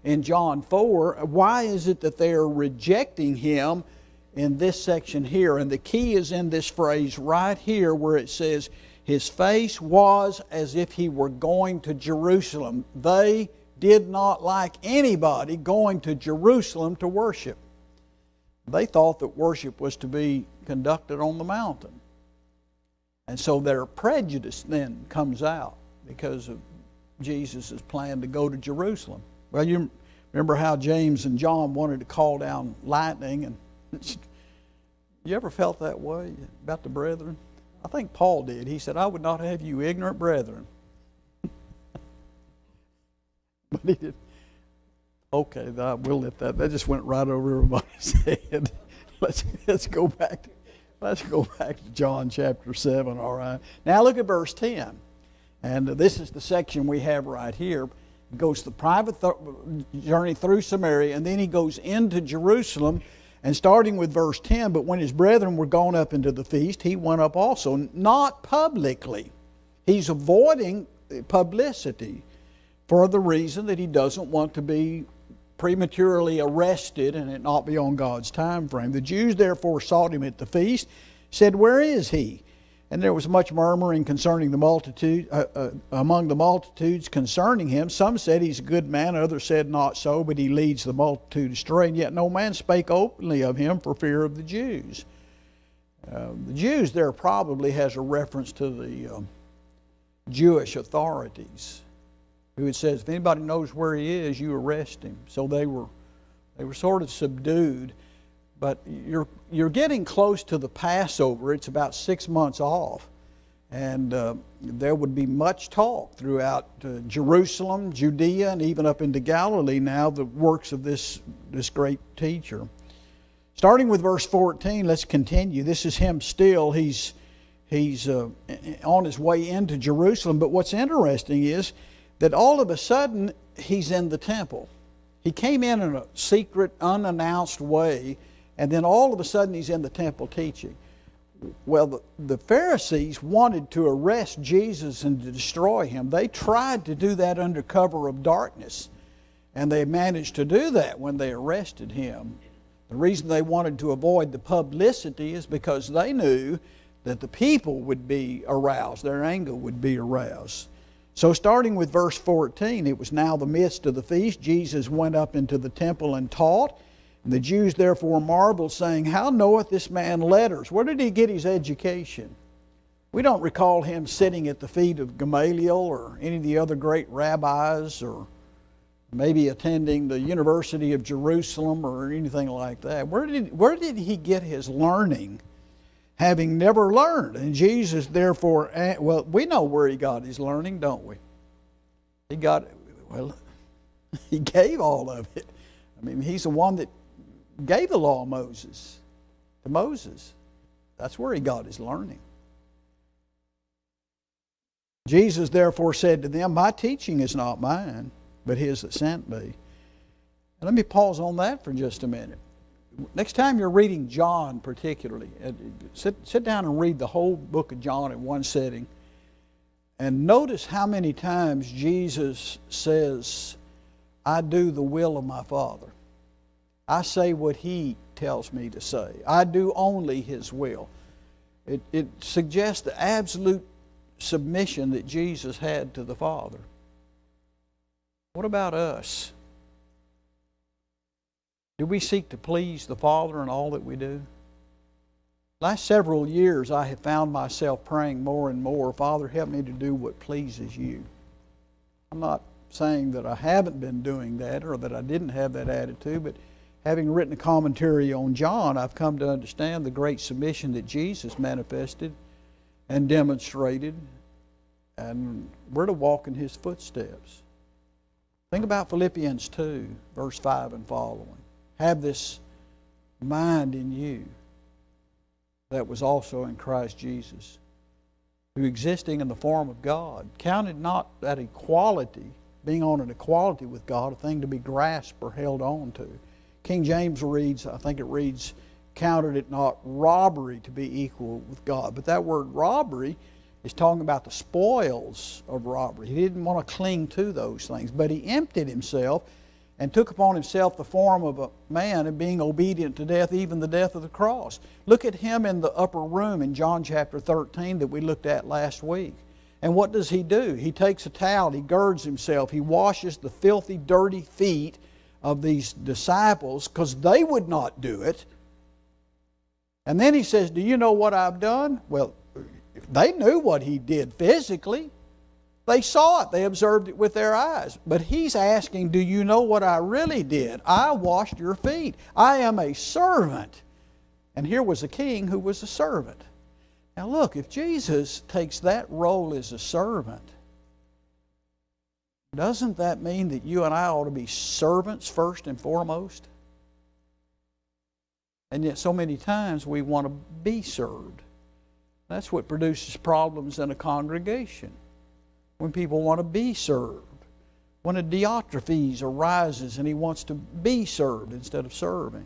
in John 4. Why is it that they are rejecting him in this section here? And the key is in this phrase right here where it says, his face was as if he were going to Jerusalem. They did not like anybody going to Jerusalem to worship. They thought that worship was to be conducted on the mountain. And so their prejudice then comes out because of Jesus' plan to go to Jerusalem. Well, you remember how James and John wanted to call down lightning, and you ever felt that way about the brethren? I think Paul did. He said, I would not have you ignorant brethren. But he did. Okay, we'll let that. That just went right over everybody's head. Let's go back to John chapter 7, all right. Now look at verse 10. And this is the section we have right here. He goes the private journey through Samaria, and then he goes into Jerusalem. And starting with verse 10, but when his brethren were gone up into the feast, he went up also, not publicly. He's avoiding publicity for the reason that he doesn't want to be prematurely arrested and it not be on God's time frame. The Jews therefore sought him at the feast, said, where is he? And there was much murmuring concerning the multitude, among the multitudes concerning him. Some said he's a good man, others said not so, but he leads the multitude astray. And yet no man spake openly of him for fear of the Jews. The Jews there probably has a reference to the Jewish authorities, who it says, if anybody knows where he is, you arrest him. So they were sort of subdued. But you're getting close to the Passover. It's about 6 months off. And there would be much talk throughout Jerusalem, Judea, and even up into Galilee now, the works of this great teacher. Starting with verse 14, let's continue. This is him still. He's on his way into Jerusalem. But what's interesting is that all of a sudden, he's in the temple. He came in a secret, unannounced way, and then all of a sudden he's in the temple teaching. Well, the Pharisees wanted to arrest Jesus and to destroy him. They tried to do that under cover of darkness, and they managed to do that when they arrested him. The reason they wanted to avoid the publicity is because they knew that the people would be aroused, their anger would be aroused. So starting with verse 14, it was now the midst of the feast. Jesus went up into the temple and taught. And the Jews therefore marveled, saying, how knoweth this man letters? Where did he get his education? We don't recall him sitting at the feet of Gamaliel or any of the other great rabbis, or maybe attending the University of Jerusalem or anything like that. Where did he get his learning, having never learned? And Jesus therefore, well, we know where he got his learning, don't we? He gave all of it. I mean, he's the one that gave the law of Moses to Moses. That's where he got his learning. Jesus therefore said to them, my teaching is not mine, but his that sent me. And let me pause on that for just a minute. Next time you're reading John particularly, sit down and read the whole book of John in one sitting. And notice how many times Jesus says, I do the will of my Father. I say what he tells me to say. I do only his will. It suggests the absolute submission that Jesus had to the Father. What about us? Do we seek to please the Father in all that we do? Last several years I have found myself praying more and more, Father, help me to do what pleases you. I'm not saying that I haven't been doing that or that I didn't have that attitude, but having written a commentary on John, I've come to understand the great submission that Jesus manifested and demonstrated, and we're to walk in his footsteps. Think about Philippians 2, verse 5 and following. Have this mind in you that was also in Christ Jesus, who existing in the form of God, counted not that equality, being on an equality with God, a thing to be grasped or held on to. King James reads, I think it reads, counted it not robbery to be equal with God. But that word robbery is talking about the spoils of robbery. He didn't want to cling to those things, but he emptied himself and took upon himself the form of a man, and being obedient to death, even the death of the cross. Look at him in the upper room in John chapter 13 that we looked at last week. And what does he do? He takes a towel, he girds himself, he washes the filthy, dirty feet of these disciples because they would not do it. And then he says, do you know what I've done? Well, they knew what he did physically. They saw it. They observed it with their eyes. But he's asking, do you know what I really did? I washed your feet. I am a servant. And here was a king who was a servant. Now look, if Jesus takes that role as a servant, doesn't that mean that you and I ought to be servants first and foremost? And yet so many times we want to be served. That's what produces problems in a congregation. When people want to be served. When a Diotrephes arises and he wants to be served instead of serving.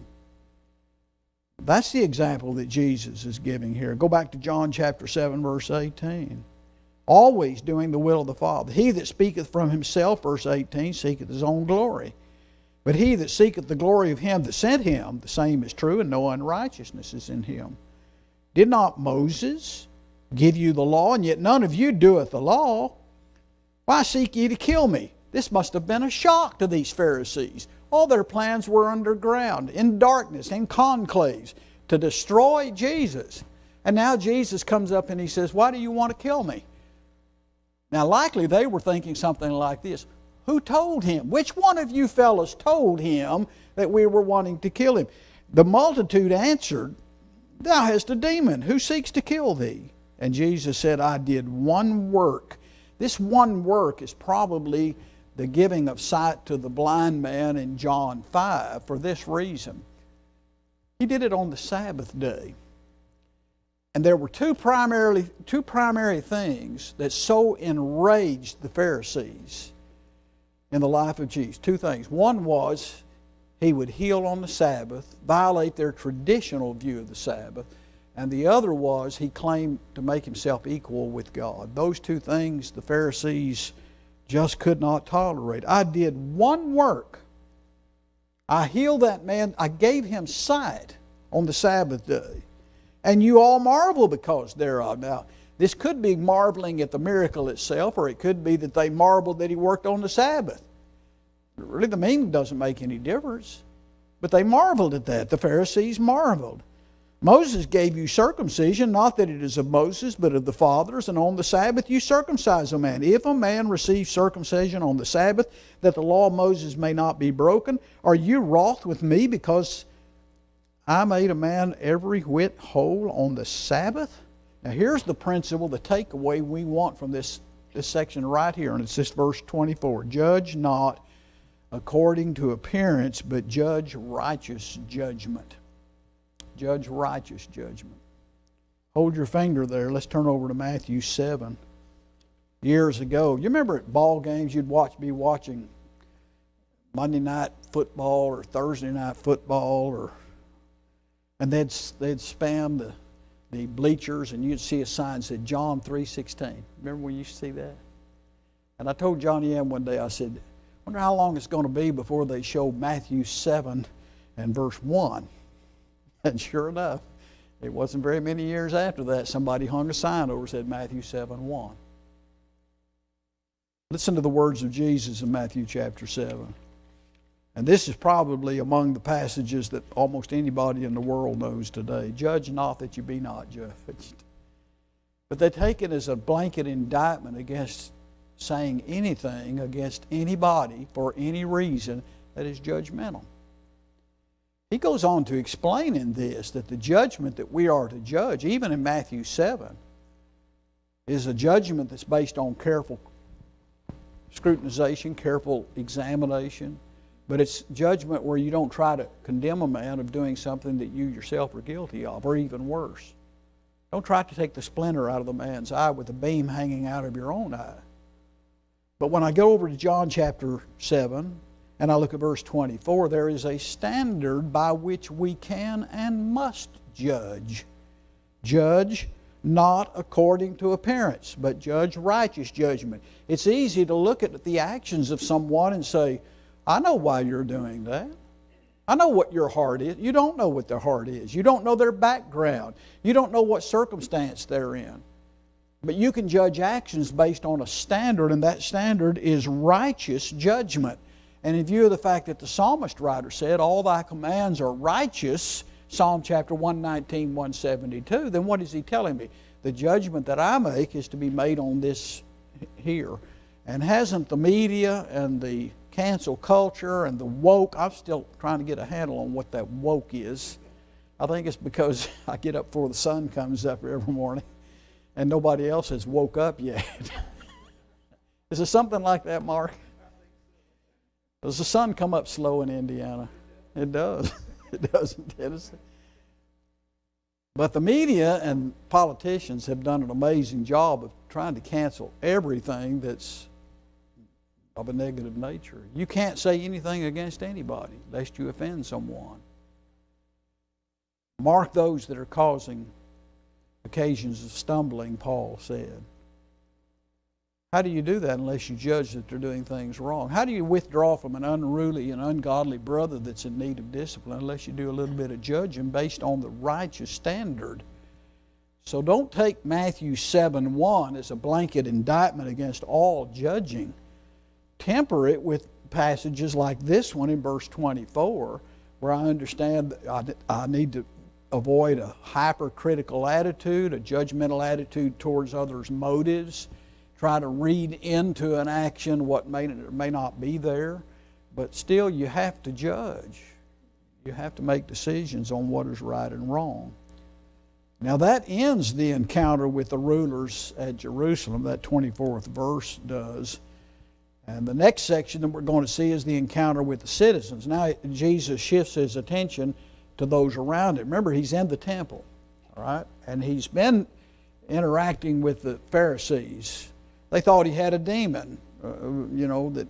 That's the example that Jesus is giving here. Go back to John chapter 7, verse 18. Always doing the will of the Father. He that speaketh from himself, verse 18, seeketh his own glory. But he that seeketh the glory of him that sent him, the same is true, and no unrighteousness is in him. Did not Moses give you the law, and yet none of you doeth the law? Why seek ye to kill me? This must have been a shock to these Pharisees. All their plans were underground, in darkness, in conclaves, to destroy Jesus. And now Jesus comes up and he says, why do you want to kill me? Now likely they were thinking something like this. Who told him? Which one of you fellows told him that we were wanting to kill him? The multitude answered, thou hast a demon. Who seeks to kill thee? And Jesus said, I did one work. This one work is probably the giving of sight to the blind man in John 5 for this reason. He did it on the Sabbath day. And there were two primary things that so enraged the Pharisees in the life of Jesus. Two things. One was he would heal on the Sabbath, violate their traditional view of the Sabbath. And the other was he claimed to make himself equal with God. Those two things the Pharisees just could not tolerate. I did one work. I healed that man. I gave him sight on the Sabbath day. And you all marvel because thereof. Now, this could be marveling at the miracle itself, or it could be that they marveled that he worked on the Sabbath. Really, the meaning doesn't make any difference. But they marveled at that. The Pharisees marveled. Moses gave you circumcision, not that it is of Moses, but of the fathers, and on the Sabbath you circumcise a man. If a man receives circumcision on the Sabbath, that the law of Moses may not be broken, are you wroth with me because I made a man every whit whole on the Sabbath? Now here's the principle, the takeaway we want from this section right here, and it's this verse 24. Judge not according to appearance, but judge righteous judgment. Judge righteous judgment. Hold your finger there. Let's turn over to Matthew 7. Years ago, you remember at ball games you'd be watching Monday night football or Thursday night football, and they'd spam the bleachers, and you'd see a sign that said John 3:16. Remember when you used to see that? And I told Johnny M one day, I said, I wonder how long it's going to be before they show Matthew 7 and verse 1. And sure enough, it wasn't very many years after that, somebody hung a sign over that said Matthew 7:1. Listen to the words of Jesus in Matthew chapter 7. And this is probably among the passages that almost anybody in the world knows today. Judge not that you be not judged. But they take it as a blanket indictment against saying anything against anybody for any reason that is judgmental. He goes on to explain in this that the judgment that we are to judge, even in Matthew 7, is a judgment that's based on careful scrutinization, careful examination. But it's judgment where you don't try to condemn a man of doing something that you yourself are guilty of, or even worse. Don't try to take the splinter out of the man's eye with the beam hanging out of your own eye. But when I go over to John chapter 7, and I look at verse 24, there is a standard by which we can and must judge. Judge not according to appearance, but judge righteous judgment. It's easy to look at the actions of someone and say, I know why you're doing that. I know what your heart is. You don't know what their heart is. You don't know their background. You don't know what circumstance they're in. But you can judge actions based on a standard, and that standard is righteous judgment. And in view of the fact that the psalmist writer said, all thy commands are righteous, Psalm chapter 119, 172, then what is he telling me? The judgment that I make is to be made on this here. And hasn't the media and the cancel culture and the woke, I'm still trying to get a handle on what that woke is. I think it's because I get up before the sun comes up every morning and nobody else has woke up yet. Is there something like that, Mark? Does the sun come up slow in Indiana? It does. It does in Tennessee. But the media and politicians have done an amazing job of trying to cancel everything that's of a negative nature. You can't say anything against anybody lest you offend someone. Mark those that are causing occasions of stumbling, Paul said. How do you do that unless you judge that they're doing things wrong? How do you withdraw from an unruly and ungodly brother that's in need of discipline unless you do a little bit of judging based on the righteous standard? So don't take Matthew 7:1 as a blanket indictment against all judging. Temper it with passages like this one in verse 24, where I understand that I need to avoid a hypercritical attitude, a judgmental attitude towards others' motives, try to read into an action what may or may not be there, but still you have to judge. You have to make decisions on what is right and wrong. Now that ends the encounter with the rulers at Jerusalem, that 24th verse does. And the next section that we're going to see is the encounter with the citizens. Now Jesus shifts his attention to those around him. Remember, he's in the temple, all right? And he's been interacting with the Pharisees. They thought he had a demon, that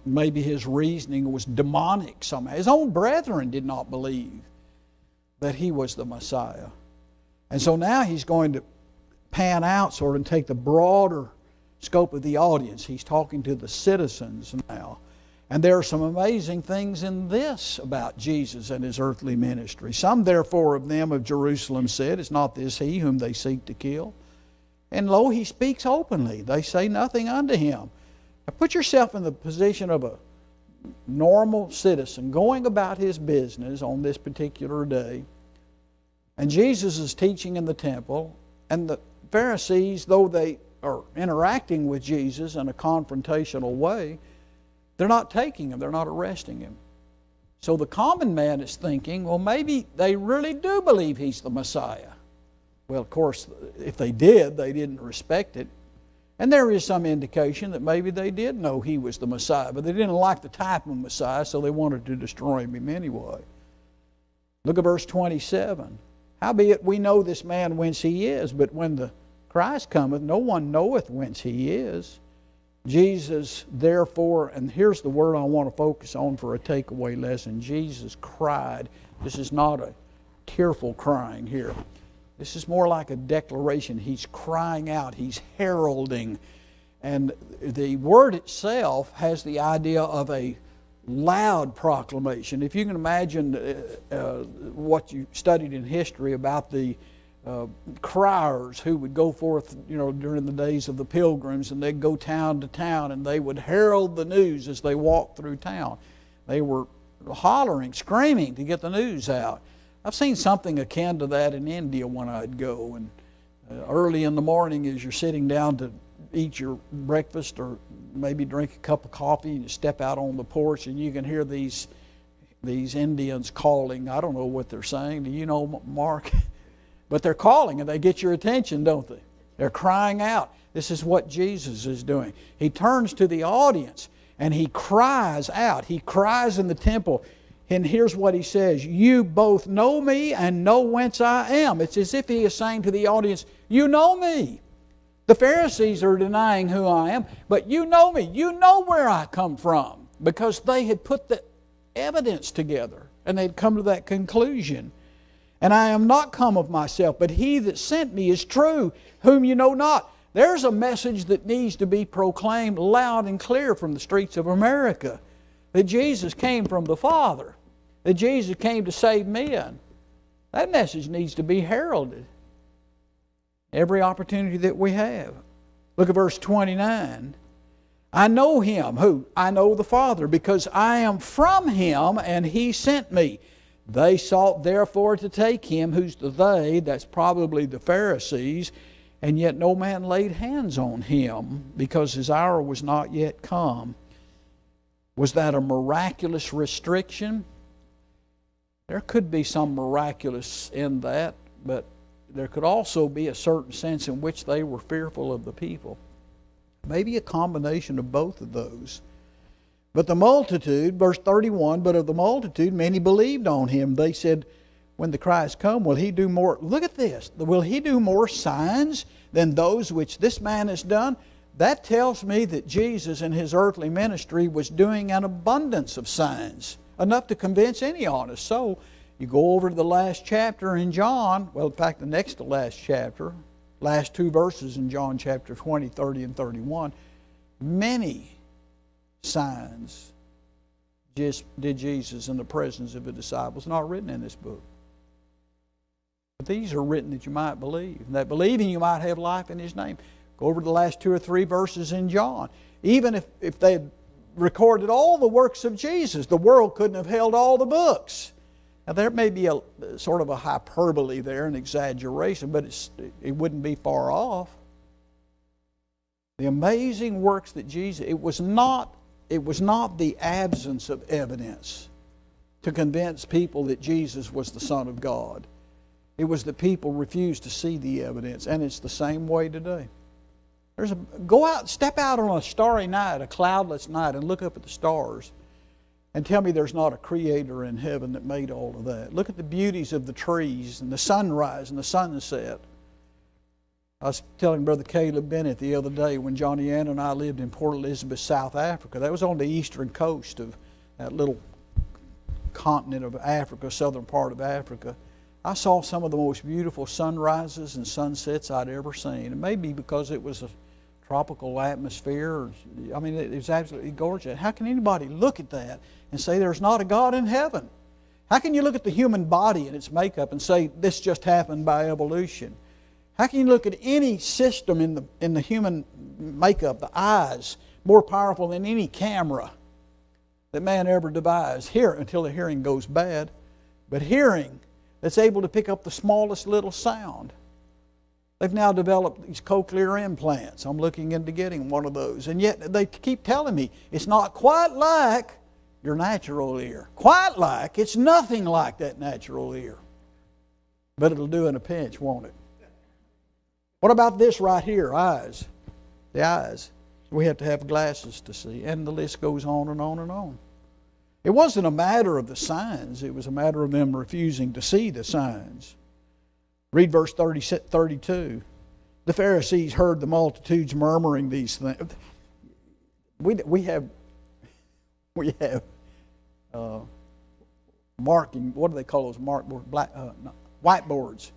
maybe his reasoning was demonic somehow. His own brethren did not believe that he was the Messiah. And so now he's going to pan out sort of and take the broader scope of the audience. He's talking to the citizens now. And there are some amazing things in this about Jesus and his earthly ministry. Some therefore of them of Jerusalem said, is not this he whom they seek to kill? And lo, he speaks openly. They say nothing unto him. Now put yourself in the position of a normal citizen going about his business on this particular day. And Jesus is teaching in the temple. And the Pharisees, though they are interacting with Jesus in a confrontational way, they're not taking him. They're not arresting him. So the common man is thinking, well, maybe they really do believe he's the Messiah. Well, of course, if they did, they didn't respect it. And there is some indication that maybe they did know he was the Messiah, but they didn't like the type of Messiah, so they wanted to destroy him anyway. Look at verse 27. Howbeit we know this man whence he is, but when the Christ cometh, no one knoweth whence he is. Jesus, therefore, and here's the word I want to focus on for a takeaway lesson. Jesus cried. This is not a tearful crying here. This is more like a declaration. He's crying out. He's heralding. And the word itself has the idea of a loud proclamation. If you can imagine what you studied in history about the criers who would go forth, during the days of the pilgrims, and they'd go town to town and they would herald the news as they walked through town. They were hollering, screaming to get the news out. I've seen something akin to that in India when I'd go. And early in the morning, as you're sitting down to eat your breakfast or maybe drink a cup of coffee, and you step out on the porch and you can hear these Indians calling. I don't know what they're saying. Do you know, Mark? But they're calling and they get your attention, don't they? They're crying out. This is what Jesus is doing. He turns to the audience and he cries out. He cries in the temple. And here's what he says. You both know me and know whence I am. It's as if he is saying to the audience, you know me. The Pharisees are denying who I am, but you know me. You know where I come from, because they had put the evidence together and they'd come to that conclusion. And I am not come of myself, but he that sent me is true, whom you know not. There's a message that needs to be proclaimed loud and clear from the streets of America. that Jesus came from the Father, that Jesus came to save men. That message needs to be heralded every opportunity that we have. Look at verse 29. I know Him. Who? I know the Father, because I am from Him, and He sent me. They sought therefore to take Him. Who's the they? That's probably the Pharisees. And yet no man laid hands on Him, because His hour was not yet come. Was that a miraculous restriction? There could be some miraculous in that, but there could also be a certain sense in which they were fearful of the people. Maybe a combination of both of those. But the multitude, verse 31, but of the multitude many believed on Him. They said, when the Christ come, will He do more? Look at this. Will He do more signs than those which this man has done? That tells me that Jesus in His earthly ministry was doing an abundance of signs, enough to convince any honest soul. You go over to the last chapter in John, well, in fact, the next to last chapter, last two verses in John chapter 20, 30, and 31, many signs just did Jesus in the presence of the disciples, not written in this book. But these are written that you might believe, and that believing you might have life in His name. Go over to the last 2 or 3 verses in John. Even if they had recorded all the works of Jesus, the world couldn't have held all the books. Now there may be a sort of a hyperbole there, an exaggeration, but it wouldn't be far off. The amazing works that Jesus, it was not the absence of evidence to convince people that Jesus was the Son of God. It was that people refused to see the evidence, and it's the same way today. Go out, step out on a starry night, a cloudless night, and look up at the stars, and tell me there's not a Creator in heaven that made all of that. Look at the beauties of the trees and the sunrise and the sunset. I was telling Brother Caleb Bennett the other day when Johnny Ann and I lived in Port Elizabeth, South Africa. That was on the eastern coast of that little continent of Africa, southern part of Africa. I saw some of the most beautiful sunrises and sunsets I'd ever seen. It may be because it was a tropical atmosphere. I mean, it was absolutely gorgeous. How can anybody look at that and say there's not a God in heaven? How can you look at the human body and its makeup and say this just happened by evolution? How can you look at any system in the human makeup, the eyes, more powerful than any camera that man ever devised? Hear until the hearing goes bad, but hearing that's able to pick up the smallest little sound. They've now developed these cochlear implants. I'm looking into getting one of those. And yet they keep telling me it's not quite like your natural ear. Quite like. It's nothing like that natural ear. But it'll do in a pinch, won't it? What about this right here? Eyes. The eyes. We have to have glasses to see. And the list goes on and on and on. It wasn't a matter of the signs. It was a matter of them refusing to see the signs. Read verse 32. The Pharisees heard the multitudes murmuring these things. We have marking. What do they call those markboards? Whiteboards.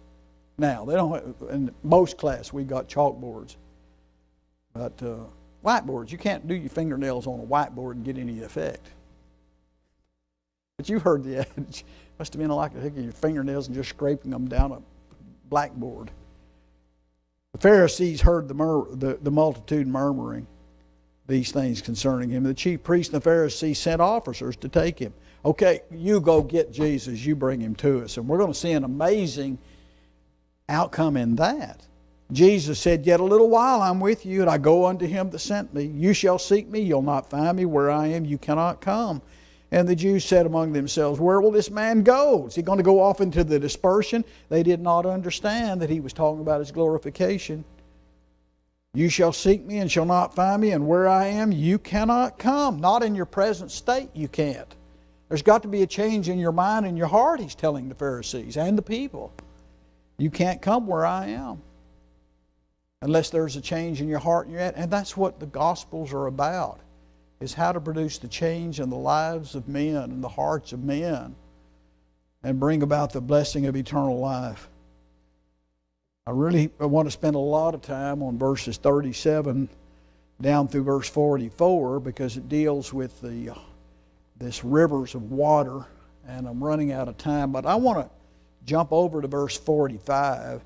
Now they don't have, in most class we got chalkboards, but whiteboards. You can't do your fingernails on a whiteboard and get any effect. But you've heard the adage. Must have been like taking your fingernails and just scraping them down a blackboard. The Pharisees heard the multitude murmuring these things concerning Him. The chief priests and the Pharisees sent officers to take Him. Okay, you go get Jesus. You bring Him to us. And we're going to see an amazing outcome in that. Jesus said, yet a little while I'm with you, and I go unto Him that sent me. You shall seek me. You'll not find me. Where I am, you cannot come. And the Jews said among themselves, where will this man go? Is he going to go off into the dispersion? They did not understand that He was talking about His glorification. You shall seek me and shall not find me, and where I am, you cannot come. Not in your present state, you can't. There's got to be a change in your mind and your heart, He's telling the Pharisees and the people. You can't come where I am unless there's a change in your heart and your attitude. And that's what the Gospels are about, is how to produce the change in the lives of men and the hearts of men and bring about the blessing of eternal life. I want to spend a lot of time on verses 37 down through verse 44 because it deals with the this rivers of water, and I'm running out of time, but I want to jump over to verse 45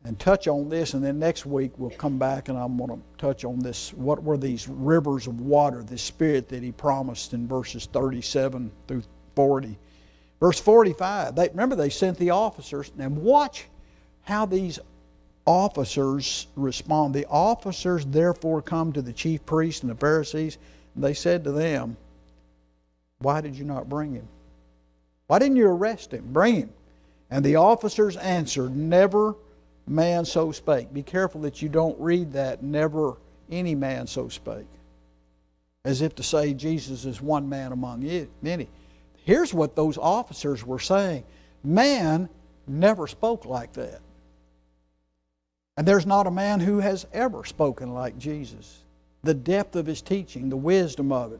and touch on this, and then next week we'll come back and I'm going to touch on this. What were these rivers of water, this Spirit that He promised in verses 37 through 40. Verse 45, remember they sent the officers, and watch how these officers respond. The officers therefore come to the chief priests and the Pharisees, and they said to them, why did you not bring him? Why didn't you arrest him? Bring him. And the officers answered, never man so spake. Be careful that you don't read that, never any man so spake, as if to say Jesus is one man among many. Here's what those officers were saying. Man never spoke like that. And there's not a man who has ever spoken like Jesus. The depth of His teaching, the wisdom of it,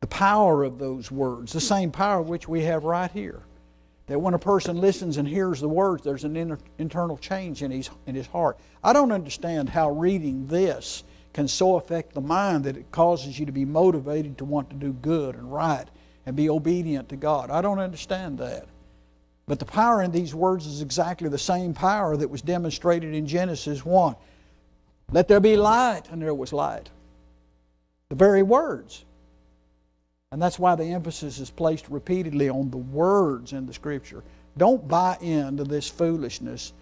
the power of those words, the same power which we have right here. That when a person listens and hears the words, there's an internal change in his heart. I don't understand how reading this can so affect the mind that it causes you to be motivated to want to do good and right and be obedient to God. I don't understand that. But the power in these words is exactly the same power that was demonstrated in Genesis 1. Let there be light, and there was light. The very words. And that's why the emphasis is placed repeatedly on the words in the Scripture. Don't buy into this foolishness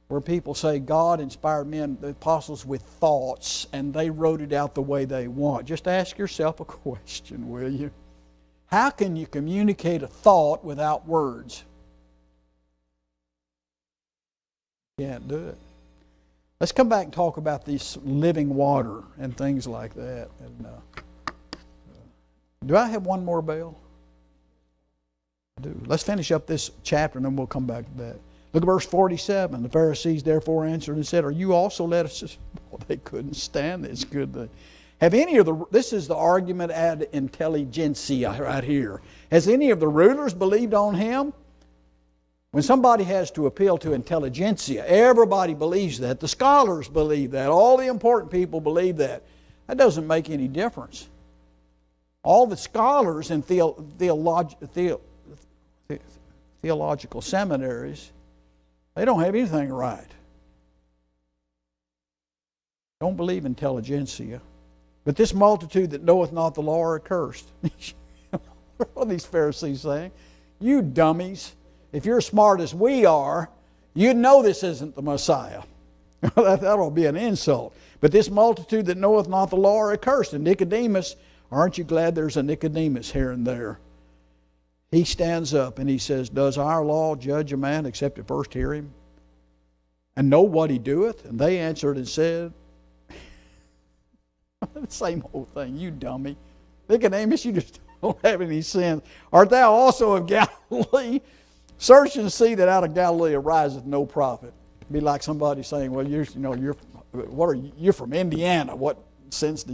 where people say God inspired men, the apostles, with thoughts, and they wrote it out the way they want. Just ask yourself a question, will you? How can you communicate a thought without words? Can't do it. Let's come back and talk about this living water and things like that. And, do I have one more bell? I do. Let's finish up this chapter and then we'll come back to that. Look at verse 47. The Pharisees therefore answered and said, are you also let us... Well, they couldn't stand this, could they? Have any of the... This is the argument ad intelligentsia right here. Has any of the rulers believed on Him? When somebody has to appeal to intelligentsia, everybody believes that. The scholars believe that. All the important people believe that. That doesn't make any difference. All the scholars in theological seminaries, they don't have anything right. Don't believe intelligentsia. But this multitude that knoweth not the law are accursed. What are these Pharisees saying? You dummies. If you're as smart as we are, you'd know this isn't the Messiah. That'll be an insult. But this multitude that knoweth not the law are accursed. And Nicodemus, aren't you glad there's a Nicodemus here and there? He stands up and he says, does our law judge a man except at first hear him and know what he doeth? And they answered and said, the same old thing, you dummy. Nicodemus, you just don't have any sin. Art thou also of Galilee? Search and see that out of Galilee ariseth no prophet. It'd be like somebody saying, well, you're from Indiana. What sense do